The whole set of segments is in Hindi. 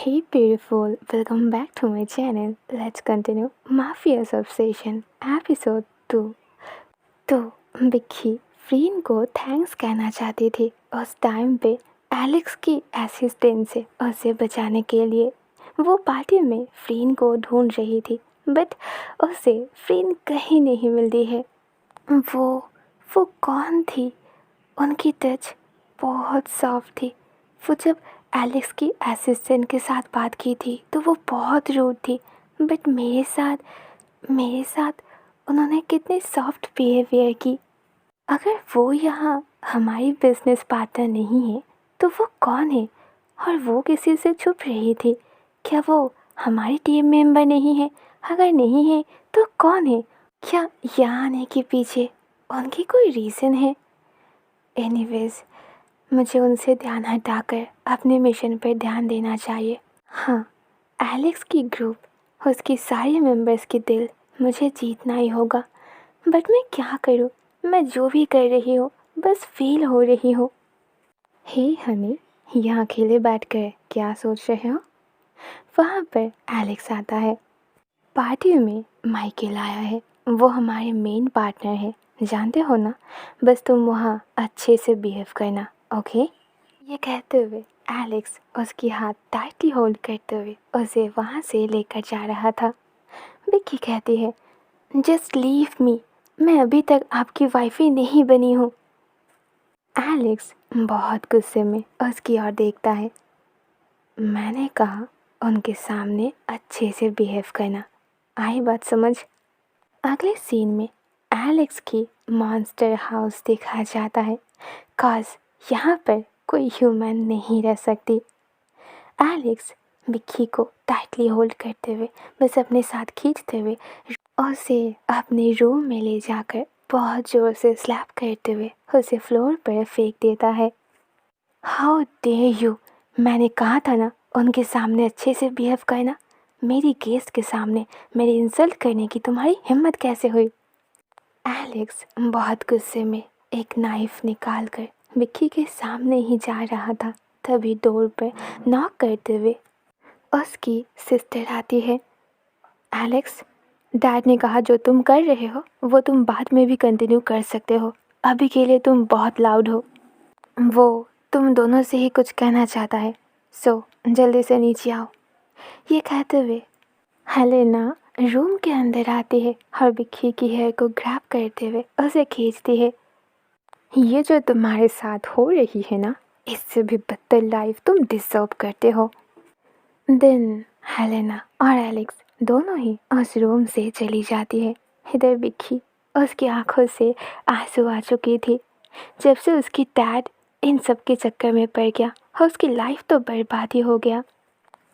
Hey beautiful, welcome back to my channel. Let's continue Mafia's Obsession episode 2. तो बिक्की फ्रीन को थैंक्स कहना चाहती थी उस टाइम पे एलेक्स की असिस्टेंट से उसे बचाने के लिए। वो पार्टी में फ्रीन को ढूंढ रही थी बट उसे फ्रीन कहीं नहीं मिलती है। वो कौन थी? उनकी टच बहुत सॉफ्ट थी। वो जब एलेक्स की असिस्टेंट के साथ बात की थी तो वो बहुत रूड थी बट मेरे साथ उन्होंने कितनी सॉफ्ट बिहेवियर की। अगर वो यहाँ हमारी बिजनेस पार्टनर नहीं है तो वो कौन है? और वो किसी से छुप रही थी। क्या वो हमारी टीम मेंबर नहीं है? अगर नहीं है तो कौन है? क्या यहाँ आने के पीछे उनकी कोई रीज़न है? एनीवेज, मुझे उनसे ध्यान हटाकर अपने मिशन पर ध्यान देना चाहिए। हाँ, एलेक्स की ग्रुप, उसकी सारी मेंबर्स के दिल मुझे जीतना ही होगा। बट मैं क्या करूँ? मैं जो भी कर रही हूँ बस फेल हो रही हूँ। हे हनी, यहाँ अकेले बैठकर क्या सोच रहे हो? वहाँ पर एलेक्स आता है। पार्टी में माइकल आया है। वो हमारे मेन पार्टनर है, जानते हो ना। बस तुम वहाँ अच्छे से बिहेव करना, ओके? ये कहते हुए एलेक्स उसकी हाथ टाइटली होल्ड करते हुए उसे वहाँ से लेकर जा रहा था। विक्की कहती है, जस्ट लीव मी, मैं अभी तक आपकी वाइफ ही नहीं बनी हूँ। एलेक्स बहुत गुस्से में उसकी ओर देखता है। मैंने कहा उनके सामने अच्छे से बिहेव करना, आई बात समझ? अगले सीन में एलेक्स की मॉन्स्टर हाउस देखा जाता है। कॉज यहाँ पर कोई ह्यूमन नहीं रह सकती। एलेक्स विक्की को टाइटली होल्ड करते हुए बस अपने साथ खींचते हुए उसे अपने रूम में ले जाकर बहुत ज़ोर से स्लैप करते हुए उसे फ्लोर पर फेंक देता है। How dare you! मैंने कहा था ना उनके सामने अच्छे से बिहेव करना। मेरी गेस्ट के सामने मेरी इंसल्ट करने की तुम्हारी हिम्मत कैसे हुई? एलेक्स बहुत गुस्से में एक नाइफ निकालकर विक्की के सामने ही जा रहा था। तभी डोर पर नॉक करते हुए उसकी सिस्टर आती है। एलेक्स, डैड ने कहा जो तुम कर रहे हो वो तुम बाद में भी कंटिन्यू कर सकते हो। अभी के लिए तुम बहुत लाउड हो। वो तुम दोनों से ही कुछ कहना चाहता है, सो जल्दी से नीचे आओ। ये कहते हुए हेलेना रूम के अंदर आती है और विक्की की हेयर को ग्रैब करते हुए उसे खींचती है। ये जो तुम्हारे साथ हो रही है ना, इससे भी बदतर लाइफ तुम डिजर्व करते हो। देन हेलेना और एलेक्स दोनों ही उस रूम से चली जाती है। इधर विक्की, उसकी आंखों से आंसू आ चुकी थी जब से उसकी डैड इन सब के चक्कर में पड़ गया और उसकी लाइफ तो बर्बाद ही हो गया।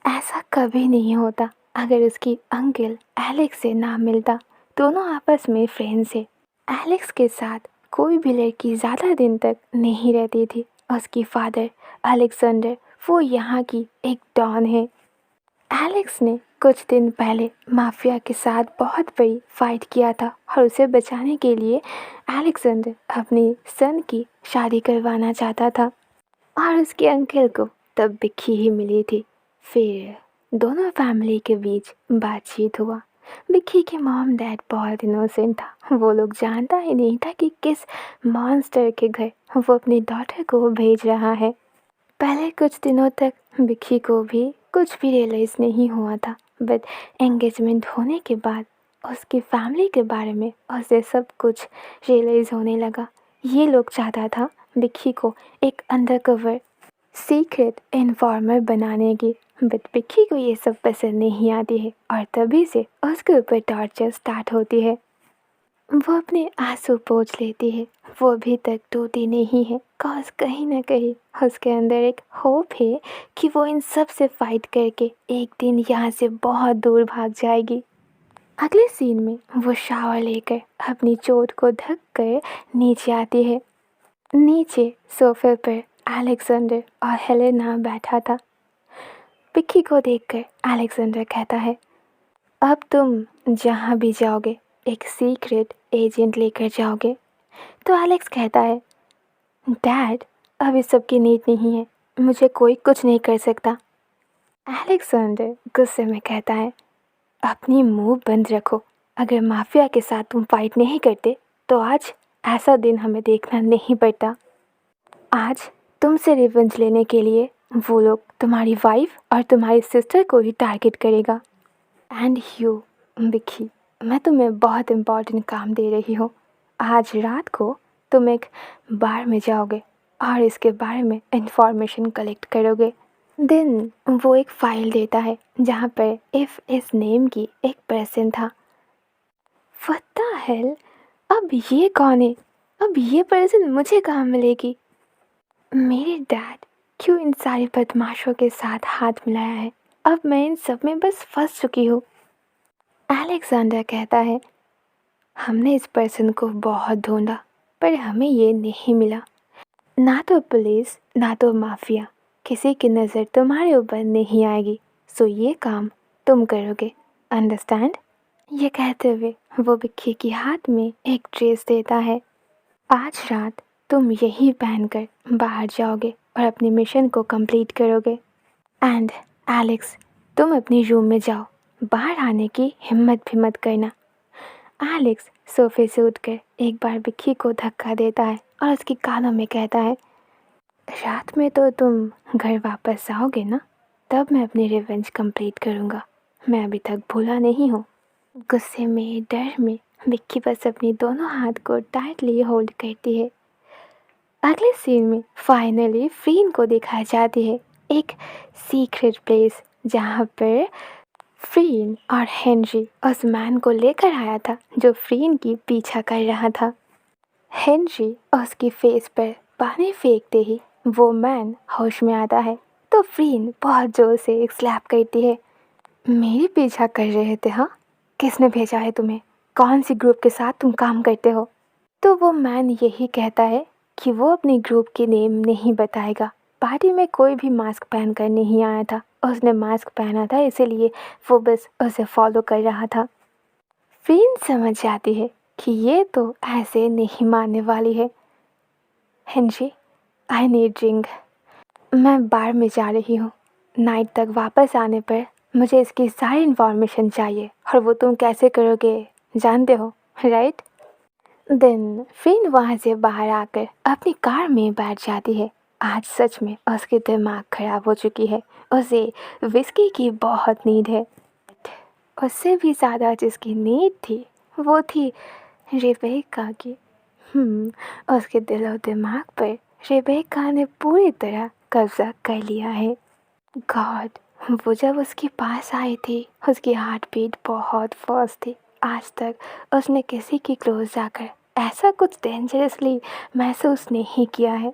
ऐसा कभी नहीं होता अगर उसकी अंकल एलेक्स से ना मिलता। दोनों आपस में फ्रेंड्स है। एलेक्स के साथ कोई भी लड़की ज़्यादा दिन तक नहीं रहती थी। उसकी फादर अलेक्जेंडर, वो यहाँ की एक डॉन है। एलेक्स ने कुछ दिन पहले माफिया के साथ बहुत बड़ी फाइट किया था और उसे बचाने के लिए अलेक्जेंडर अपनी सन की शादी करवाना चाहता था और उसके अंकल को तब विक्की ही मिली थी। फिर दोनों फैमिली के बीच बातचीत हुआ। विक्की के मॉम डैड बहुत इनोसेंट था। वो लोग जानता ही नहीं था कि किस मॉन्स्टर के घर वो अपनी डॉटर को भेज रहा है। पहले कुछ दिनों तक विक्की को भी कुछ भी रियलाइज़ नहीं हुआ था बट एंगेजमेंट होने के बाद उसकी फैमिली के बारे में उसे सब कुछ रियलाइज़ होने लगा। ये लोग चाहता था विक्की को एक अंडरकवर सीक्रेट इन्फॉर्मर बनाने की, बट विक्की को ये सब पसंद नहीं आती है और तभी से उसके ऊपर टॉर्चर स्टार्ट होती है। वो अपने आंसू पोंछ लेती है। वो अभी तक टूटी नहीं है कॉज कहीं ना कहीं उसके अंदर एक होप है कि वो इन सब से फाइट करके एक दिन यहाँ से बहुत दूर भाग जाएगी। अगले सीन में वो शावर लेकर अपनी चोट को ढक कर नीचे आती है। नीचे सोफे पर अलेक्जेंडर और हेलेना बैठा था। विक्की को देखकर अलेक्जेंडर कहता है, अब तुम जहाँ भी जाओगे एक सीक्रेट एजेंट लेकर जाओगे। तो एलेक्स कहता है, डैड अभी सबकी नीड नहीं है, मुझे कोई कुछ नहीं कर सकता। अलेक्जेंडर गुस्से में कहता है, अपनी मुंह बंद रखो। अगर माफिया के साथ तुम फाइट नहीं करते तो आज ऐसा दिन हमें देखना नहीं पड़ता। आज तुमसे रिवेंज लेने के लिए वो लोग तुम्हारी वाइफ और तुम्हारी सिस्टर को ही टारगेट करेगा। एंड यू विक्की, मैं तुम्हें बहुत इम्पोर्टेंट काम दे रही हूँ। आज रात को तुम एक बार में जाओगे और इसके बारे में इंफॉर्मेशन कलेक्ट करोगे। देन वो एक फाइल देता है जहाँ पर इफ़ इस नेम की एक पर्सन था। व्हाट द हेल, अब ये कौन है? अब ये पर्सन मुझे कहाँ मिलेगी? मेरे डैड क्यों इन सारे बदमाशों के साथ हाथ मिलाया है? अब मैं इन सब में बस फंस चुकी हूँ। अलेक्जेंडर कहता है, हमने इस पर्सन को बहुत ढूंढा पर हमें ये नहीं मिला। ना तो पुलिस ना तो माफिया, किसी की नज़र तुम्हारे ऊपर नहीं आएगी। सो ये काम तुम करोगे, अंडरस्टैंड? ये कहते हुए वो विक्की के हाथ में एक ड्रेस देता है। आज रात तुम यही पहनकर बाहर जाओगे और अपने मिशन को कंप्लीट करोगे। एंड एलेक्स, तुम अपनी रूम में जाओ, बाहर आने की हिम्मत भी मत करना। एलेक्स सोफे से उठकर एक बार विक्की को धक्का देता है और उसके कानों में कहता है, रात में तो तुम घर वापस आओगे ना, तब मैं अपनी रिवेंज कंप्लीट करूँगा। मैं अभी तक भूला नहीं हूँ। गुस्से में, डर में विक्की बस अपनी दोनों हाथ को टाइटली होल्ड करती है। अगले सीन में फाइनली फ्रीन को दिखाई जाती है एक सीक्रेट प्लेस जहाँ पर फ्रीन और हेनरी उस मैन को लेकर आया था जो फ्रीन की पीछा कर रहा था। हेनरी उसकी फेस पर पानी फेंकते ही वो मैन होश में आता है तो फ्रीन बहुत जोर से एक स्लैप करती है। मेरी पीछा कर रहे थे? हाँ, किसने भेजा है तुम्हें? कौन सी ग्रुप के साथ तुम काम करते हो? तो वो मैन यही कहता है कि वो अपनी ग्रुप की नेम नहीं बताएगा। पार्टी में कोई भी मास्क पहनकर नहीं आया था, उसने मास्क पहना था इसीलिए वो बस उसे फॉलो कर रहा था। फ्रीन समझ जाती है कि ये तो ऐसे नहीं मानने वाली है। Henry, I need drink. मैं बार में जा रही हूँ। नाइट तक वापस आने पर मुझे इसकी सारी इन्फॉर्मेशन चाहिए और वो तुम कैसे करोगे जानते हो, राइट? देन फिर वहाँ से बाहर आकर अपनी कार में बैठ जाती है। आज सच में उसकी दिमाग खराब हो चुकी है। उसे विस्की की बहुत नीड है। उससे भी ज़्यादा जिसकी नीड थी वो थी रेबेका की। उसके दिलो दिमाग पर रेबेका ने पूरी तरह कब्जा कर लिया है। गॉड, वो जब उसके पास आई थी उसकी हार्ट बीट बहुत फास्ट थी। आज तक उसने किसी की क्लोज जाकर ऐसा कुछ डेंजरसली महसूस नहीं किया है।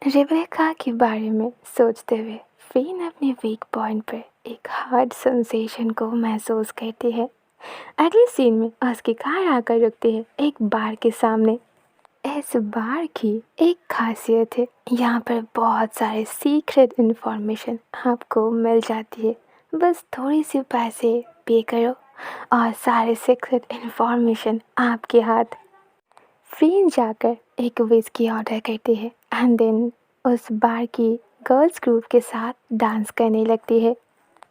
रेबेका के बारे में सोचते हुए फिन अपने वीक पॉइंट पर एक हार्ड सेंसेशन को महसूस करती है। अगले सीन में उसकी कार आकर रुकती है एक बार के सामने। इस बार की एक खासियत है, यहाँ पर बहुत सारे सीक्रेट इन्फॉर्मेशन आपको मिल जाती है। बस थोड़ी सी पैसे पे करो और सारे सीक्रेट इन्फॉर्मेशन आपके हाथ। फ्रीन जाकर एक विस्की ऑर्डर करती है एंड देन उस बार की गर्ल्स ग्रुप के साथ डांस करने लगती है।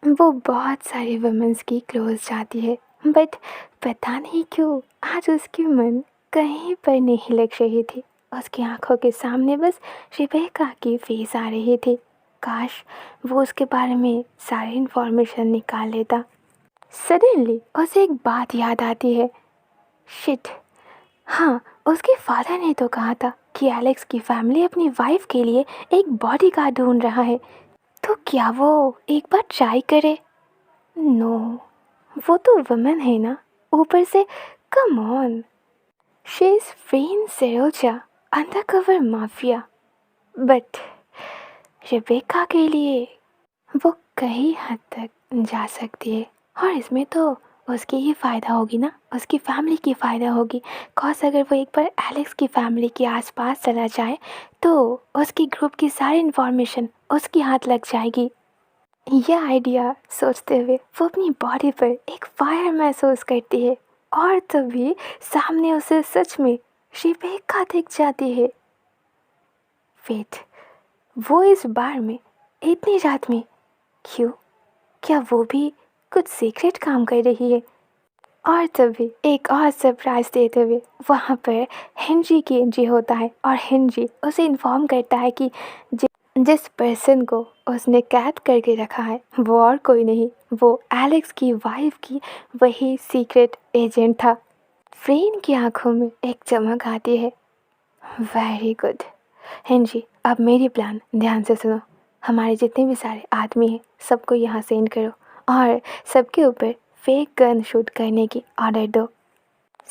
वो बहुत सारे वुमेंस की क्लोज जाती है बट पता नहीं क्यों आज उसकी मन कहीं पर नहीं लग रही थी। उसकी आंखों के सामने बस रेबेका की फेस आ रही थी। काश वो उसके बारे में सारी इन्फॉर्मेशन निकाल लेता। सडनली उसे एक बात याद आती है। शिट, हाँ, उसके फादर ने तो कहा था कि एलेक्स की फैमिली अपनी वाइफ के लिए एक बॉडीगार्ड ढूंढ रहा है। तो क्या वो एक बार ट्राई करे? नो, वो तो वुमेन है ना, ऊपर से कम ऑन, शी इज़ फ्रीन सेरोजा, अंडरकवर माफिया। बट रेबेका के लिए वो कई हद तक जा सकती है और इसमें तो उसकी ही फ़ायदा होगी ना, उसकी फैमिली की फ़ायदा होगी। कॉज अगर वो एक बार एलेक्स की फैमिली के आसपास चला जाए तो उसकी ग्रुप की सारी इन्फॉर्मेशन उसके हाथ लग जाएगी। यह आइडिया सोचते हुए वो अपनी बॉडी पर एक फायर महसूस करती है और तभी सामने उसे सच में रेबेका दिख जाती है। वेट, वो इस बार में इतनी रात में क्यों? क्या वो भी कुछ सीक्रेट काम कर रही है? और तभी एक और सरप्राइज देते हुए वहाँ पर हेनरी की एंट्री होता है और हेनरी उसे इन्फॉर्म करता है कि जिस पर्सन को उसने कैद करके रखा है वो और कोई नहीं, वो एलेक्स की वाइफ की वही सीक्रेट एजेंट था। फ्रेन की आंखों में एक चमक आती है। वेरी गुड हेनरी, अब मेरी प्लान ध्यान से सुनो। हमारे जितने भी सारे आदमी हैं सबको यहाँ सेंड करो और सबके ऊपर फेक गन शूट करने की ऑर्डर दो।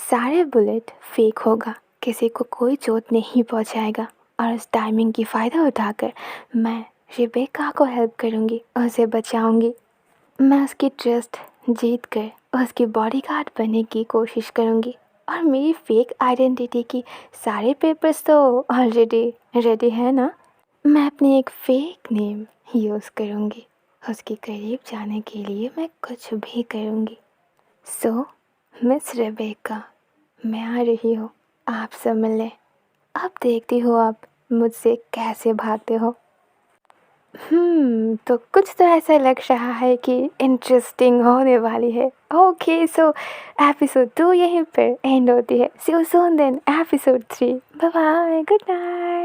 सारे बुलेट फेक होगा, किसी को कोई चोट नहीं पहुँचाएगा और उस टाइमिंग की फ़ायदा उठाकर मैं रेबेका को हेल्प करूँगी, उसे बचाऊँगी। मैं उसकी ट्रस्ट जीत कर उसकी बॉडीगार्ड बनने की कोशिश करूँगी और मेरी फेक आइडेंटिटी की सारे पेपर्स तो ऑलरेडी रेडी है ना। मैं अपनी एक फेक नेम यूज़ करूँगी, उसके करीब जाने के लिए मैं कुछ भी करूँगी। सो मिस रेबेका, मैं आ रही हूँ आपसे मिलने। अब देखती हो आप मुझसे कैसे भागते हो। तो कुछ तो ऐसा लग रहा है कि इंटरेस्टिंग होने वाली है। ओके, सो एपिसोड 2 यहीं पर एंड होती है। See you soon then episode 3। Bye bye, good night.